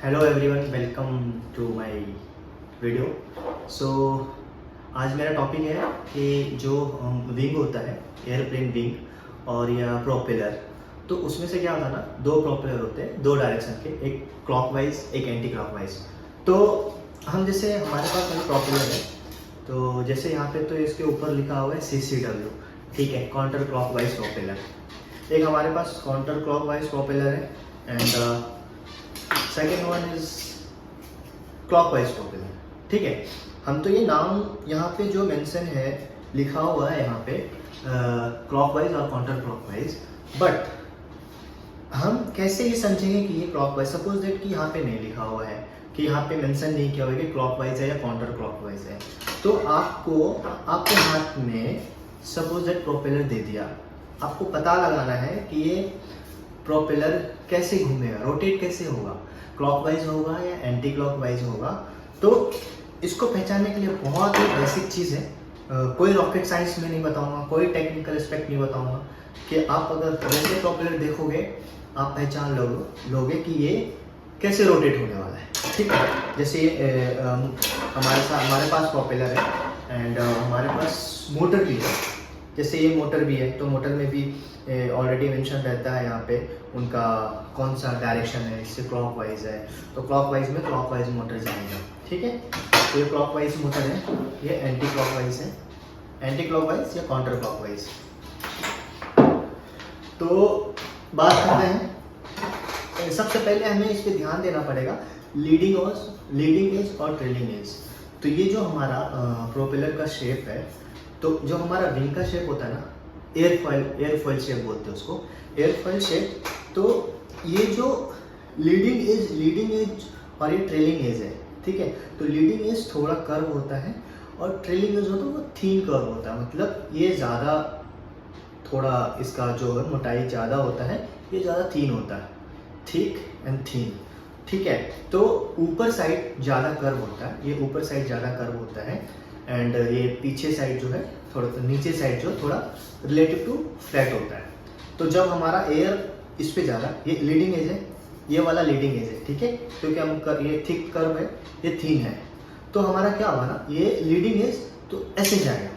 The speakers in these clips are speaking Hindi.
Hello everyone, welcome to my video. So आज मेरा टॉपिक है कि जो विंग होता है, एयरप्लेन विंग और या प्रोपेलर, तो उसमें से क्या होता है ना, दो प्रोपेलर होते हैं, दो डायरेक्शन के, एक क्लॉकवाइज एक एंटी क्लॉकवाइज। तो हम जैसे हमारे पास अभी प्रोपेलर है, तो जैसे यहाँ पे तो इसके ऊपर लिखा हुआ है CCW, ठीक है, काउंटर क्लॉकवाइज प्रोपेलर। एक हमारे पास काउंटर क्लॉकवाइज प्रोपेलर है and second one is clockwise propeller, ठीक है। हम तो ये नाम यहाँ पे जो मेंशन है, लिखा हुआ है यहाँ पे क्लॉकवाइज और काउंटर क्लॉकवाइज, बट हम कैसे ये समझेंगे कि ये क्लॉकवाइज, सपोज दैट कि यहाँ पे नहीं लिखा हुआ है, कि यहाँ पे मेंशन नहीं किया हुआ है कि क्लॉकवाइज है या काउंटर क्लॉकवाइज है, तो आपको आपके हाथ में सपोज दैट प्रोपेलर दे दिया, आपको पता लगाना है कि ये प्रोपेलर कैसे घूमेगा, रोटेट कैसे होगा, क्लॉकवाइज होगा या एंटी क्लॉकवाइज होगा। तो इसको पहचानने के लिए बहुत ही बेसिक चीज़ है, कोई रॉकेट साइंस में नहीं बताऊंगा, कोई टेक्निकल एस्पेक्ट नहीं बताऊंगा, कि आप अगर वैसे प्रोपेलर देखोगे आप पहचान लोगे कि ये कैसे रोटेट होने वाला है, ठीक है। जैसे हमारे पास प्रोपेलर है एंड हमारे पास मोटर भी है, जैसे ये मोटर भी है, तो मोटर में भी ऑलरेडी मेंशन रहता है यहाँ पे उनका कौन सा डायरेक्शन है, इससे क्लॉकवाइज है तो क्लॉकवाइज में क्लॉकवाइज मोटर जाएगा, ठीक है। तो ये क्लॉकवाइज मोटर है, ये एंटी क्लॉकवाइज है, एंटी क्लॉकवाइज या काउंटर क्लॉकवाइज। तो बात करते हैं, सबसे पहले हमें इस पर ध्यान देना पड़ेगा लीडिंग एज और ट्रेलिंग एज। तो ये जो हमारा प्रोपेलर का शेप है, तो जो हमारा विंग का शेप होता है ना, एयरफॉइल शेप बोलते हैं उसको, एयरफॉइल शेप। तो ये जो लीडिंग एज और ये ट्रेलिंग एज है, ठीक है। तो लीडिंग एज थोड़ा कर्व होता है और ट्रेलिंग एज होता है वो थीन कर्व होता है, मतलब ये ज़्यादा, थोड़ा इसका जो है मोटाई ज़्यादा होता है, ये ज़्यादा थीन होता है, थिक एंड थीन, ठीक है। तो ऊपर साइड ज़्यादा कर्व होता है, ये ऊपर साइड ज़्यादा कर्व होता है एंड ये पीछे साइड जो है थोड़ा, तो नीचे साइड जो थोड़ा रिलेटिव टू फ्लैट होता है। तो जब हमारा एयर इस पे जा रहा है, ये लीडिंग एज है, ये वाला लीडिंग एज है, ठीक है, क्योंकि हम ये थिक कर्व है, ये थीन है, तो हमारा क्या होगा ना, ये लीडिंग एज तो ऐसे जाएगा,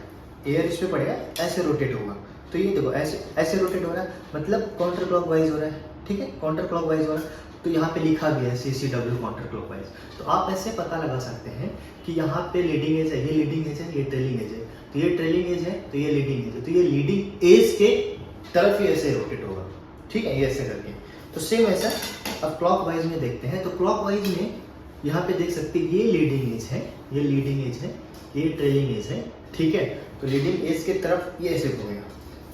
एयर इस पे पड़ेगा, ऐसे रोटेट होगा। तो ये देखो ऐसे रोटेट हो रहा है, मतलब काउंटर क्लॉकवाइज हो रहा है, ठीक है, काउंटर क्लॉकवाइज हो रहा है। तो यहाँ पे लिखा गया है CCW काउंटर क्लॉकवाइज। तो आप ऐसे पता लगा सकते हैं कि यहाँ पे लीडिंग एज है, ये लीडिंग एज है, ये ट्रेलिंग एज है, तो ये ट्रेलिंग एज है, तो ये लीडिंग एज है, तो ये लीडिंग एज के तरफ ही ऐसे रोटेट होगा, ठीक है, ये ऐसे करके। तो सेम ऐसा अब क्लॉकवाइज में देखते हैं। तो क्लॉकवाइज में यहाँ पे देख सकते हैं, ये लीडिंग एज है, ये लीडिंग एज है, ये ट्रेलिंग एज है, ठीक है। तो लीडिंग एज के तरफ ये ऐसे घूमेगा,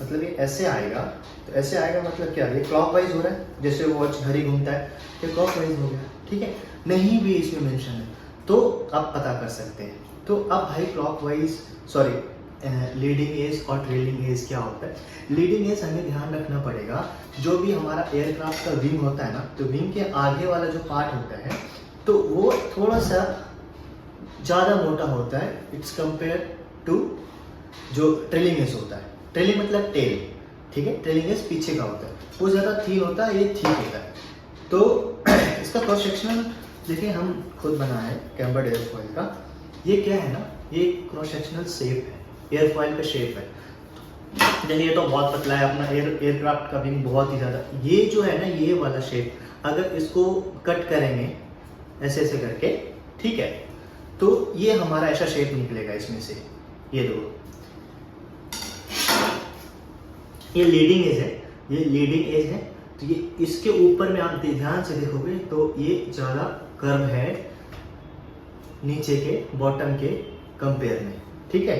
मतलब ये ऐसे आएगा, तो ऐसे आएगा मतलब क्या, ये क्लॉकवाइज हो रहा है, जैसे वॉच घड़ी घूमता है, ये क्लॉकवाइज हो गया, ठीक है। नहीं भी इसमें मेंशन है तो आप पता कर सकते हैं। तो अब भाई लीडिंग एज और ट्रेलिंग एज क्या होता है। लीडिंग एज हमें ध्यान रखना पड़ेगा, जो भी हमारा एयरक्राफ्ट का विंग होता है ना, तो विंग के आगे वाला जो पार्ट होता है, तो वो थोड़ा सा ज़्यादा मोटा होता है इट्स कंपेयर टू जो ट्रेलिंग एज होता है। ट्रेलिंग मतलब टेल, ठीक है, ट्रेलिंग एज पीछे का होता है, वो ज़्यादा थीन होता है, ये ठीक होता है। तो इसका क्रॉस सेक्शनल देखिए हम खुद बनाए हैं कैम्बर्ड एयरफॉइल का, ये क्या है ना, ये क्रॉस सेक्शनल शेप है, एयरफॉइल का शेप है। जैसे ये तो बहुत पतला है अपना एयरक्राफ्ट का विंग, बहुत ही ज़्यादा, ये जो है ना, ये वाला शेप अगर इसको कट करेंगे ऐसे ऐसे करके, ठीक है, तो ये हमारा ऐसा शेप निकलेगा इसमें से, ये दो, ये लीडिंग एज है, ये लीडिंग एज है। तो ये इसके ऊपर में आप ध्यान से देखोगे तो ये ज़्यादा कर्व है नीचे के बॉटम के कंपेयर में, ठीक है।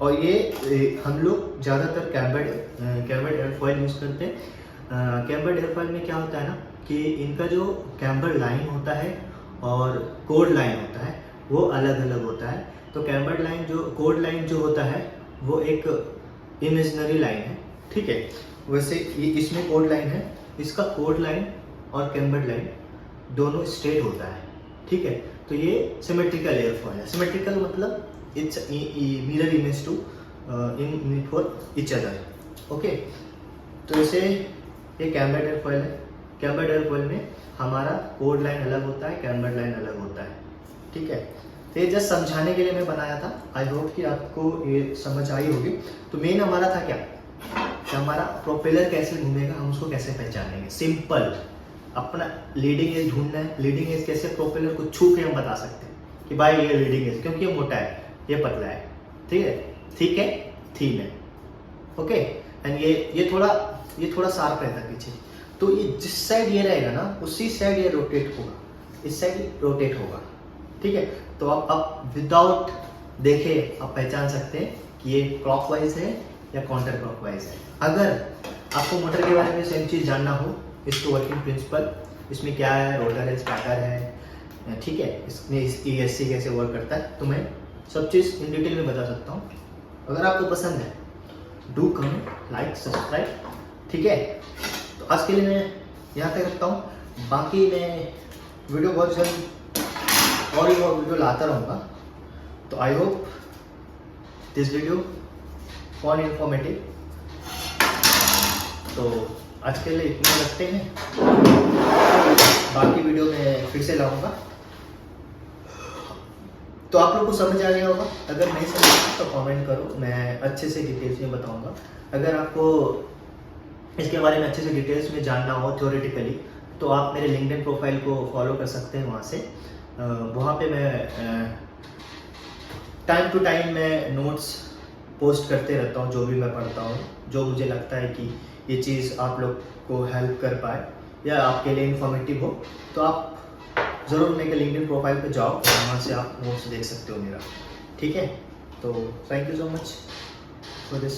और ये हम लोग ज़्यादातर कैम्बर्ड एयरफॉइल यूज़ करते हैं। कैम्बर्ड एयरफॉइल में क्या होता है ना, कि इनका जो कैम्बर लाइन होता है और कोड लाइन होता है वो अलग अलग होता है। तो कैम्बर्ड लाइन जो कोड लाइन जो होता है वो एक इमेजिनरी लाइन है, ठीक है। वैसे ये इसमें कोड लाइन है, इसका कोड लाइन और कैम्बर्ड लाइन दोनों स्ट्रेट होता है, ठीक है। तो ये सिमेट्रिकल एयरफॉइल है। सिमेट्रिकल मतलब it's mirror image to in for each other, okay. तो जैसे ये कैम्बर्ड एयरफॉइल है, कैम्बर्ड एयरफॉइल में हमारा कोड लाइन अलग होता है, कैम्बर लाइन अलग होता है, ठीक है। तो ये जस्ट समझाने के लिए मैं बनाया था। आई होप कि आपको ये समझ आई होगी। तो मेन हमारा था क्या कि हमारा प्रोपेलर कैसे घूमेगा, हम उसको कैसे पहचानेंगे। सिंपल, अपना लीडिंग एज ढूंढना है। लीडिंग एज कैसे, प्रोपेलर को छू के हम बता सकते हैं कि भाई ये लीडिंग एज, क्योंकि ये मोटा है, ये पतला है, ठीक है, ठीक है, थीन है, ओके। एंड ये थोड़ा शार्प रहता है पीछे। तो ये जिस साइड ये रहेगा ना, उसी साइड ये रोटेट होगा, इस साइड रोटेट होगा, ठीक है। तो आप विदाउट देखे आप पहचान सकते हैं कि ये क्लॉकवाइज है या काउंटर क्लॉकवाइज है। अगर आपको मोटर के बारे में सेम चीज़ जानना हो, इसको वर्किंग प्रिंसिपल, इसमें क्या है, रोटर है, स्टार्टर है, ठीक है, इसमें ESC कैसे वर्क करता है, तो मैं सब चीज़ इन डिटेल में बता सकता हूँ। अगर आपको पसंद है, डू कमेंट, लाइक, सब्सक्राइब, ठीक है। तो आज के लिए मैं यहाँ तक रखता हूँ। बाकी मैं वीडियो बहुत जल्द और वीडियो लाता रहूँगा। तो I hope this video for informative. तो आज के लिए इतना रखते हैं, बाकी वीडियो में फिर से लाऊंगा। तो आप लोग को समझ आ गया होगा। अगर नहीं समझ तो कमेंट करो, मैं अच्छे से डिटेल्स में बताऊंगा। अगर आपको इसके बारे में अच्छे से डिटेल्स में जानना हो थ्योरेटिकली, तो आप मेरे लिंक्डइन प्रोफाइल को फॉलो कर सकते हैं। वहाँ से वहाँ पे मैं टाइम टू टाइम मैं नोट्स पोस्ट करते रहता हूँ, जो भी मैं पढ़ता हूँ, जो मुझे लगता है कि ये चीज़ आप लोग को हेल्प कर पाए या आपके लिए इन्फॉर्मेटिव हो, तो आप ज़रूर मेरे लिंक्डइन प्रोफाइल पे जाओ, वहाँ से आप नोट्स देख सकते हो मेरा, ठीक है। तो thank you so much for this.